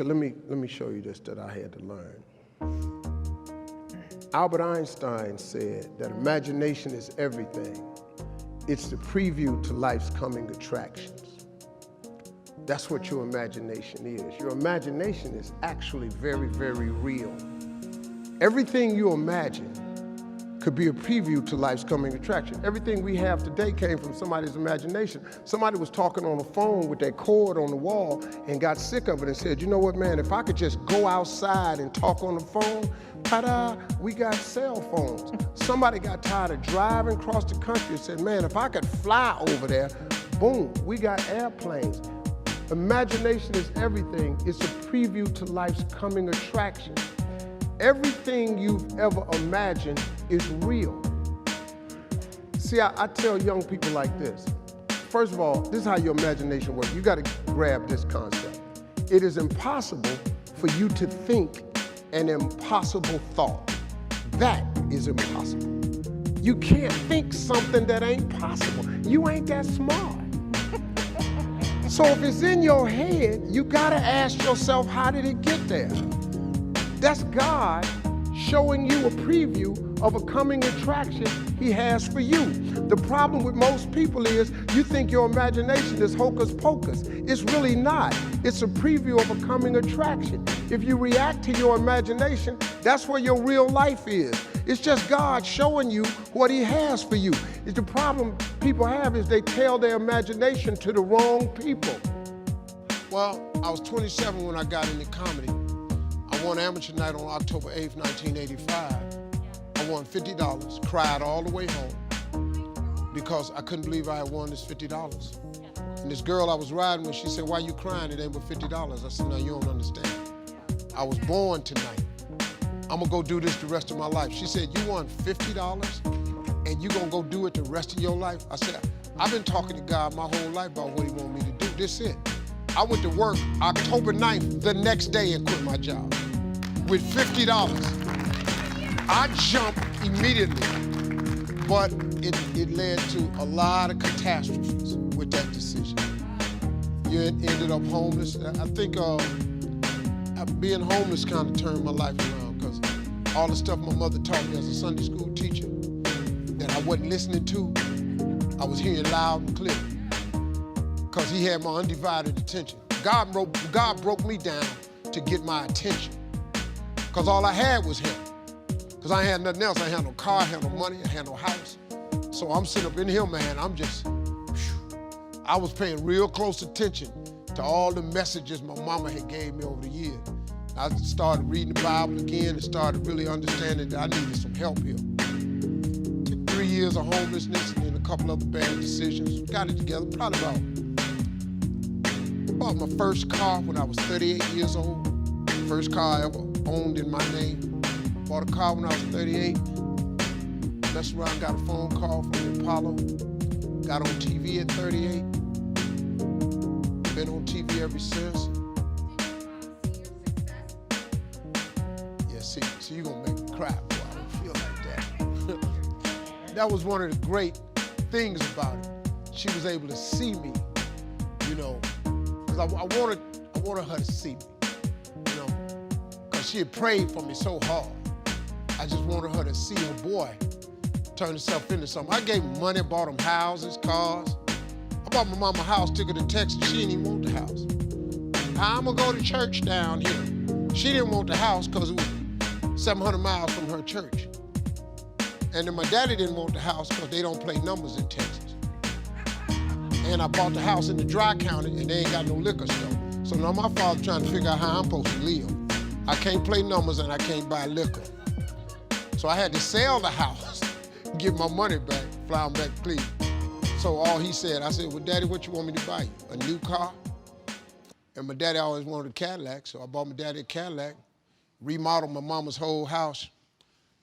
Okay, let me show you this that I had to learn. Albert Einstein said that imagination is everything. It's the preview to life's coming attractions. That's what your imagination is. Your imagination is actually very, very real. Everything you imagine could be a preview to life's coming attraction. Everything we have today came from somebody's imagination. Somebody was talking on the phone with that cord on the wall and got sick of it and said, you know what, man, if I could just go outside and talk on the phone, ta-da, we got cell phones. Somebody got tired of driving across the country and said, man, if I could fly over there, boom, we got airplanes. Imagination is everything. It's a preview to life's coming attraction. Everything you've ever imagined is real. See, I tell young people like this. First of all, this is how your imagination works. You gotta grab this concept. It is impossible for you to think an impossible thought. That is impossible. You can't think something that ain't possible. You ain't that smart. So if it's in your head, you gotta ask yourself, how did it get there? That's God showing you a preview of a coming attraction he has for you. The problem with most people is you think your imagination is hocus pocus. It's really not. It's a preview of a coming attraction. If you react to your imagination, that's where your real life is. It's just God showing you what he has for you. The problem people have is they tell their imagination to the wrong people. Well, I was 27 when I got into comedy. I won amateur night on October 8th, 1985. I won $50, cried all the way home because I couldn't believe I had won this $50. And this girl I was riding with, she said, why you crying? It ain't but $50. I said, no, you don't understand. I was born tonight. I'm gonna go do this the rest of my life. She said, you won $50 and you gonna go do it the rest of your life? I said, I've been talking to God my whole life about what he want me to do. This is it. I went to work October 9th, the next day, and quit my job with $50. I jumped immediately, but it led to a lot of catastrophes with that decision. You ended up homeless. I think being homeless kind of turned my life around because all the stuff my mother taught me as a Sunday school teacher that I wasn't listening to, I was hearing loud and clear because he had my undivided attention. God broke me down to get my attention because all I had was him. Because I had nothing else. I had no car, I had no money, I had no house. So I'm sitting up in here, man, I was paying real close attention to all the messages my mama had gave me over the years. I started reading the Bible again and started really understanding that I needed some help here. Took 3 years of homelessness and then a couple other bad decisions. Got it together, probably bought my first car when I was 38 years old. First car I ever owned in my name. Bought a car when I was 38. Messed around, got a phone call from Apollo. Got on TV at 38. Been on TV ever since. Yeah, see, you gonna make me cry, boy. I don't feel like that. That was one of the great things about it. She was able to see me, you know, because I wanted her to see me, you know, because she had prayed for me so hard. I just wanted her to see her boy turn himself into something. I gave him money, bought him houses, cars. I bought my mama a house, took her to Texas. She didn't even want the house. I'm gonna go to church down here. She didn't want the house because it was 700 miles from her church. And then my daddy didn't want the house because they don't play numbers in Texas. And I bought the house in the dry county and they ain't got no liquor store. So now my father trying to figure out how I'm supposed to live. I can't play numbers and I can't buy liquor. So I had to sell the house, get my money back, fly him back to Cleveland. So all he said, I said, well, Daddy, what you want me to buy you? A new car? And my daddy always wanted a Cadillac, so I bought my daddy a Cadillac, remodeled my mama's whole house,